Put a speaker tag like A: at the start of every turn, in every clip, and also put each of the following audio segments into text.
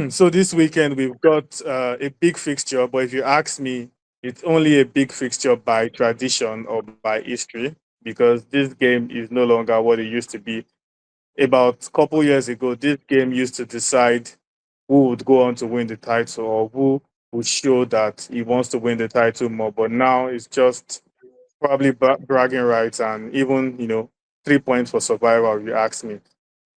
A: So this weekend we've got a big fixture, but if you ask me, it's only a big fixture by tradition or by history because this game is no longer what it used to be. About a couple years ago, this game used to decide who would go on to win the title or who would show that he wants to win the title more. But now it's just probably bragging rights and even 3 points for survival. If you ask me,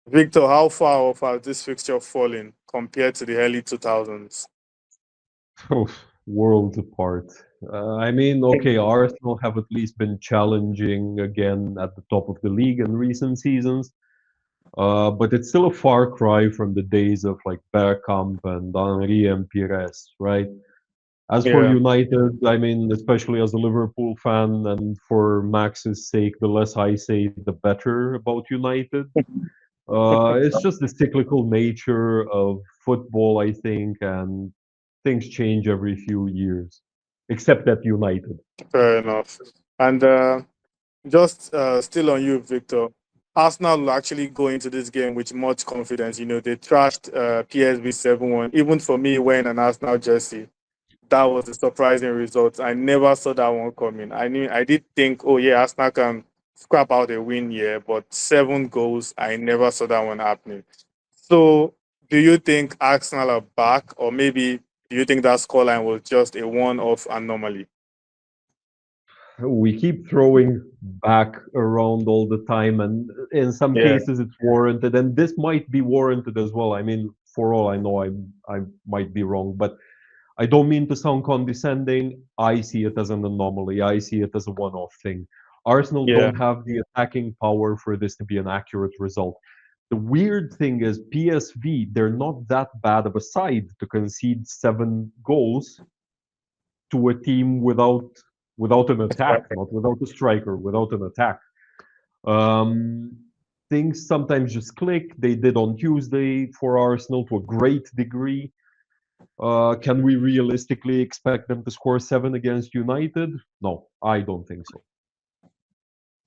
A: Victor, how far off has this fixture fallen compared to the early 2000s?
B: Worlds apart. I mean, okay, Arsenal have at least been challenging again at the top of the league in recent seasons, but it's still a far cry from the days of like Bergkamp and Henry and Pires, right? As for
A: Yeah.
B: United, I mean, especially as a Liverpool fan, and for Max's sake, the less I say, the better about United. It's just the cyclical nature of football, I think, and things change every few years, except at United.
A: Fair enough. And just still on you, Victor. Arsenal will actually go into this game with much confidence. They trashed PSV 7-1. Even for me, wearing an Arsenal jersey, that was a surprising result. I never saw that one coming. I did think, oh yeah, Arsenal can scrap out a win here, but 7 goals, I never saw that one happening. So, do you think Arsenal are back, or maybe do you think that scoreline was just a one-off anomaly?
B: We keep throwing back around all the time, and in some
A: Yeah.
B: cases it's warranted, and this might be warranted as well. I mean, for all I know, I might be wrong, but I don't mean to sound condescending. I see it as an anomaly. I see it as a one-off thing. Arsenal
A: Yeah.
B: don't have the attacking power for this to be an accurate result. The weird thing is PSV, they're not that bad of a side to concede 7 goals to a team without an attack, not without a striker, without an attack. Um, Things sometimes just click. They did on Tuesday for Arsenal to a great degree. Can we realistically expect them to score 7 against United? No, I don't think so.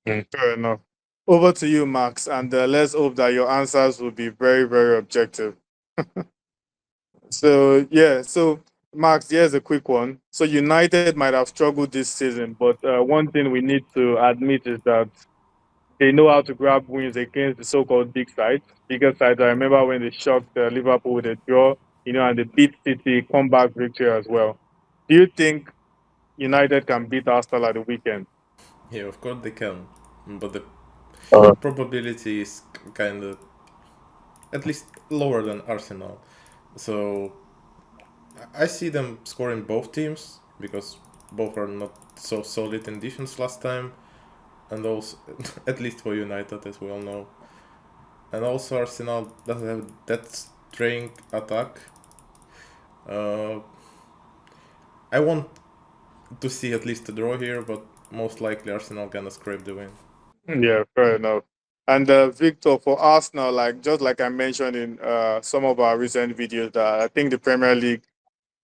A: Fair enough. Over to you, Max, and let's hope that your answers will be very, very objective. So, yeah, so Max, here's a quick one. So, United might have struggled this season, but one thing we need to admit is that they know how to grab wins against the so-called big sides. Bigger sides. I remember when they shocked Liverpool with a draw, and they beat City, comeback victory as well. Do you think United can beat Arsenal at the weekend?
C: Yeah, of course they can, but the
A: Uh,
C: probability is kind of at least lower than Arsenal. So I see them scoring both teams because both are not so solid in defense last time, and also at least for United, as we all know. And also Arsenal doesn't have that strength attack. Uh, I want to see at least a draw here, but most likely Arsenal gonna scrape the win.
A: yeah, fair enough. And Victor, for Arsenal, like just like I mentioned in some of our recent videos, that I think the Premier League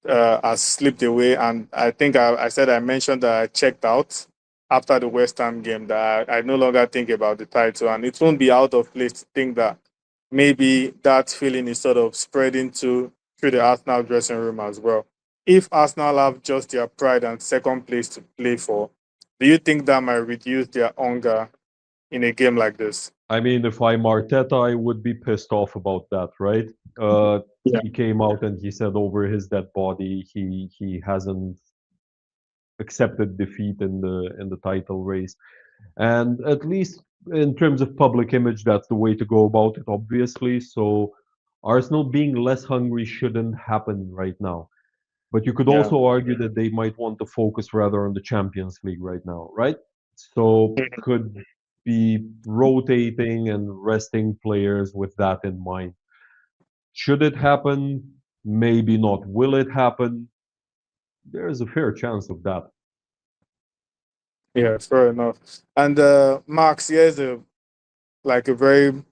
A: has slipped away. And I think I said I mentioned that I checked out after the West Ham game, that I no longer think about the title. And it won't be out of place to think that maybe that feeling is sort of spreading through the Arsenal dressing room as well. If Arsenal have just their pride and second place to play for, do you think that might reduce their hunger in a game like this?
B: I mean, if I'm Arteta, I would be pissed off about that, right?
A: Yeah.
B: He came out and he said over his dead body he hasn't accepted defeat in the title race. And at least in terms of public image, that's the way to go about it, obviously. So Arsenal being less hungry shouldn't happen right now. But you could
A: Yeah.
B: also argue that they might want to focus rather on the Champions League right now, right? So could be rotating and resting players with that in mind. Should it happen? Maybe not. Will it happen? There's a fair chance of that.
A: Yeah, fair enough. And Max, here's a very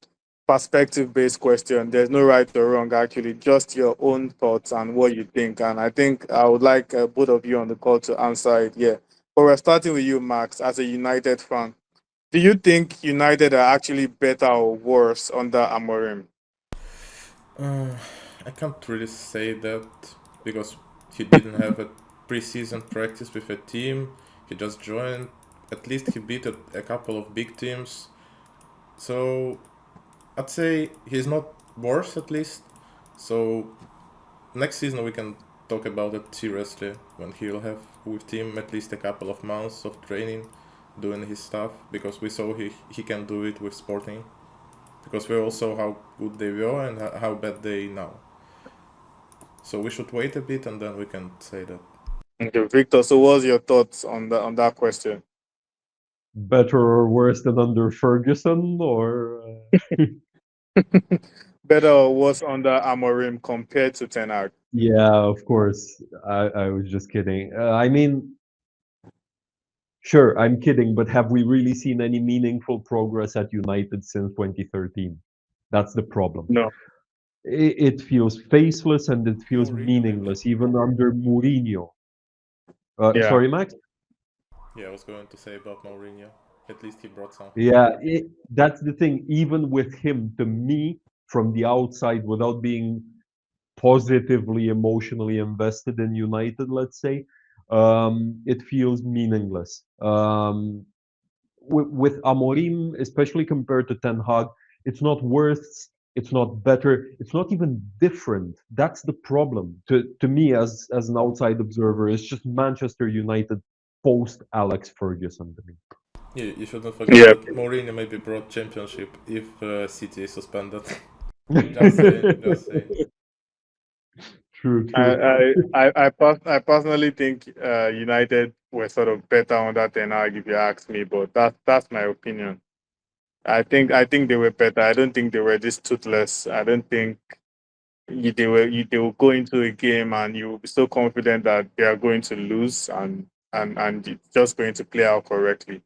A: perspective based question. There's no right or wrong, actually, just your own thoughts and what you think. And I think I would like both of you on the call to answer it. Yeah. But we're starting with you, Max, as a United fan. Do you think United are actually better or worse under Amorim?
C: Uh, I can't really say that because he didn't have a preseason practice with a team. He just joined. At least he beat a couple of big teams. So I'd say he's not worse at least. So next season we can talk about it seriously when he'll have with team at least a couple of months of training doing his stuff because we saw he can do it with Sporting because we all saw how good they were and how bad they now. So we should wait a bit and then we can say that.
A: Okay, Victor. So, what's your thoughts on that question?
B: Better or worse than under Ferguson, or
A: Better or worse under Amorim compared to Ten Hag?
B: yeah, of course. I was just kidding. I mean, sure, I'm kidding, but have we really seen any meaningful progress at United since 2013? That's the problem.
A: No.
B: It feels faceless and it feels
C: Mourinho maybe.
B: meaningless, even under Mourinho.
A: Yeah.
B: Sorry, Max?
C: Yeah, I was going to say about Mourinho. At least he brought something.
B: Yeah, that's the thing. Even with him, to me, from the outside, without being positively emotionally invested in United, let's say, it feels meaningless. With Amorim, especially compared to Ten Hag, it's not worse, it's not better, it's not even different. That's the problem. To me, as an outside observer, it's just Manchester United post Alex Ferguson to me.
C: You shouldn't forget
A: Yeah.
C: that Mourinho maybe brought championship if City is suspended. Just saying, just saying.
B: True,
A: I
B: true.
A: I personally think United were sort of better under Ten Hag, if you ask me, but that's my opinion. I think they were better. I don't think they were this toothless. I don't think they will go into a game and you will be so confident that they are going to lose and it's just going to play out correctly.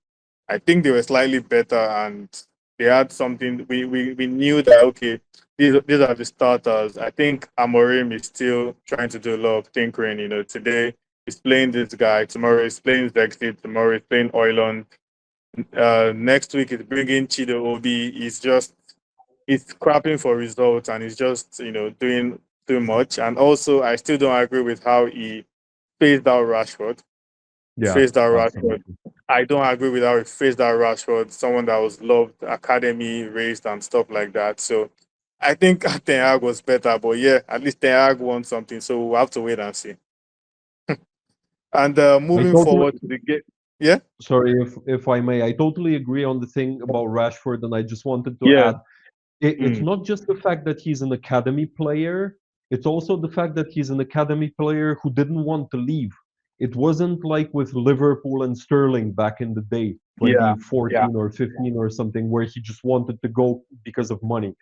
A: I think they were slightly better and they had something. We knew that okay, these are the starters. I think Amorim is still trying to do a lot of tinkering. You know, today he's playing this guy, tomorrow he's playing Zexit, tomorrow he's playing Oilon. Next week he's bringing Chido Obi. He's scrapping for results and he's just doing too much. And also, I still don't agree with how he phased out Rashford.
B: Yeah,
A: Phased out Rashford.
B: absolutely.
A: I don't agree with how he phased out Rashford, someone that was loved, academy raised, and stuff like that. So I think Ten Hag was better, but yeah, at least Ten Hag won something. So we'll have to wait and see. And
B: I
A: moving
B: totally
A: forward to the game, yeah,
B: sorry if I may. I totally agree on the thing about Rashford, and I just wanted to
A: yeah,
B: add it's
A: mm,
B: not just the fact that he's an academy player, it's also the fact that he's an academy player who didn't want to leave. It wasn't like with Liverpool and Sterling back in the day,
A: yeah, yeah,
B: 2014 or 15 or something, where he just wanted to go because of money.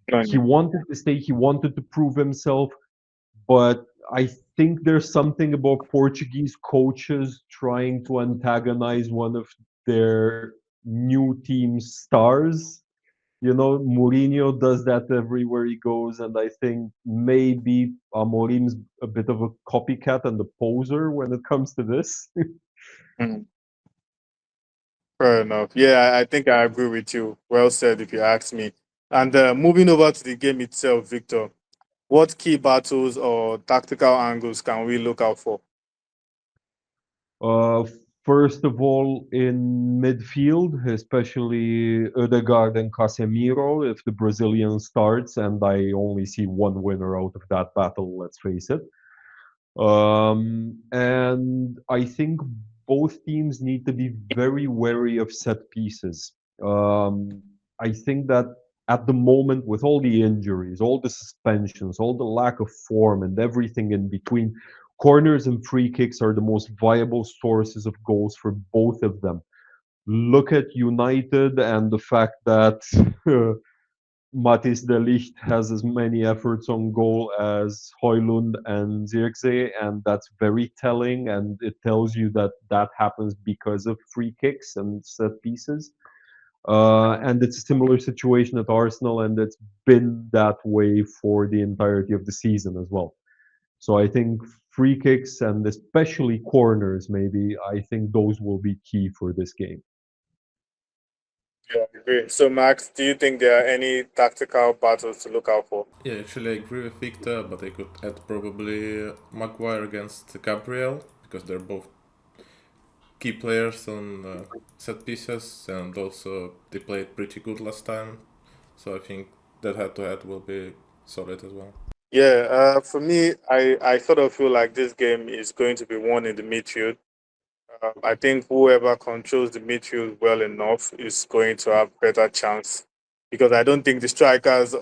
B: He
A: money.
B: wanted to stay, he wanted to prove himself, but I think there's something about Portuguese coaches trying to antagonize one of their new team's stars. You know, Mourinho does that everywhere he goes, and I think maybe Amorim's a bit of a copycat and a poser when it comes to this.
A: Mm. Fair enough. Yeah, I think I agree with you. Well said, if you ask me. And moving over to the game itself, Victor, what key battles or tactical angles can we look out for?
B: Uh, First of all, in midfield, especially Ødegaard and Casemiro, if the Brazilian starts, and I only see one winner out of that battle, let's face it. And I think both teams need to be very wary of set pieces. I think that at the moment, with all the injuries, all the suspensions, all the lack of form, and everything in between, corners and free kicks are the most viable sources of goals for both of them. Look at United and the fact that Matthijs de Ligt has as many efforts on goal as Højlund and Zirkzee, and that's very telling. And it tells you that that happens because of free kicks and set pieces. And it's a similar situation at Arsenal, and it's been that way for the entirety of the season as well. So I think free kicks and especially corners, maybe, I think those will be key for this game.
A: Yeah, I agree. So, Max, do you think there are any tactical battles to look out for?
C: Yeah, actually, I agree with Victor, but I could add probably Maguire against Gabriel because they're both key players on set pieces, and also they played pretty good last time. So I think that head-to-head will be solid as well.
A: Yeah, for me, I sort of feel like this game is going to be won in the midfield. I think whoever controls the midfield well enough is going to have better chance because I don't think the strikers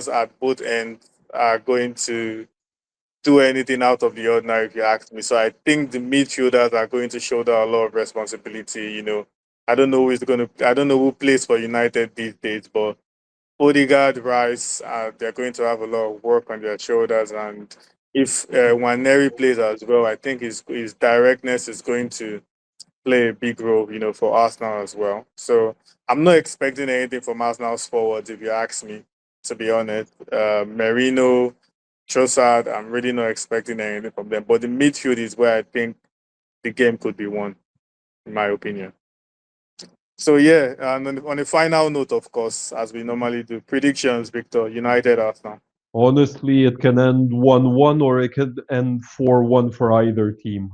A: at both ends are going to do anything out of the ordinary, if you ask me. So I think the midfielders are going to shoulder a lot of responsibility. I don't know who plays for United these days, but Odegaard, Rice, they're going to have a lot of work on their shoulders. And if Waneri plays as well, I think his directness is going to play a big role, for Arsenal as well. So I'm not expecting anything from Arsenal's forwards, if you ask me, to be honest. Merino, Trossard, I'm really not expecting anything from them. But the midfield is where I think the game could be won, in my opinion. So yeah, and on a final note, of course, as we normally do, predictions, Victor, United, Arsenal.
B: Honestly, it can end 1-1 or it could end 4-1 for either team.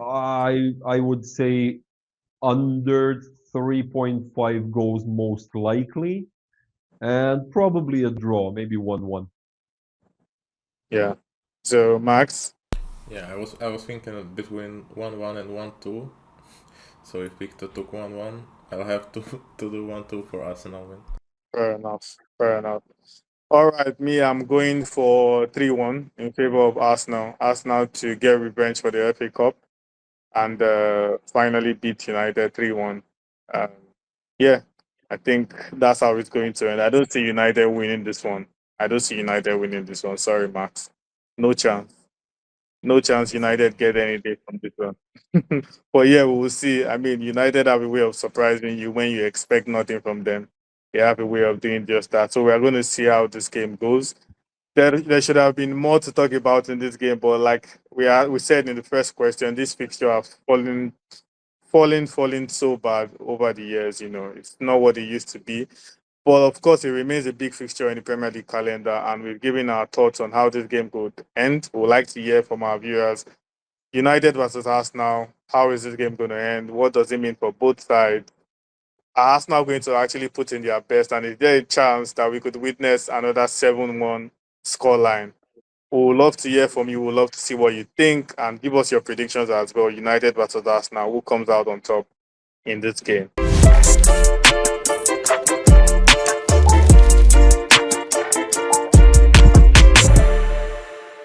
B: I would say under 3.5 goals most likely, and probably a draw, maybe 1-1.
A: Yeah. So Max.
C: Yeah, I was thinking of between 1-1 and 1-2. So if Victor took 1-1, I'll have to to do 1-2 for Arsenal win.
A: Fair enough. Fair enough. All right, me, I'm going for 3-1 in favor of Arsenal. Arsenal to get revenge for the FA Cup and finally beat United 3-1. Um, yeah, I think that's how it's going to end. I don't see United winning this one. I don't see United winning this one. Sorry, Max. No chance. No chance United get anything from this one. But yeah, we will see. I mean, United have a way of surprising you when you expect nothing from them. They have a way of doing just that. So we are going to see how this game goes. There should have been more to talk about in this game, but like we said in the first question, this fixture has fallen so bad over the years. It's not what it used to be. But of course, it remains a big fixture in the Premier League calendar, and we've given our thoughts on how this game could end. We'd like to hear from our viewers. United versus Arsenal. How is this game going to end? What does it mean for both sides? Are Arsenal going to actually put in their best? And is there a chance that we could witness another 7-1 scoreline? We would love to hear from you. We'd love to see what you think and give us your predictions as well. United versus Arsenal. Who comes out on top in this game?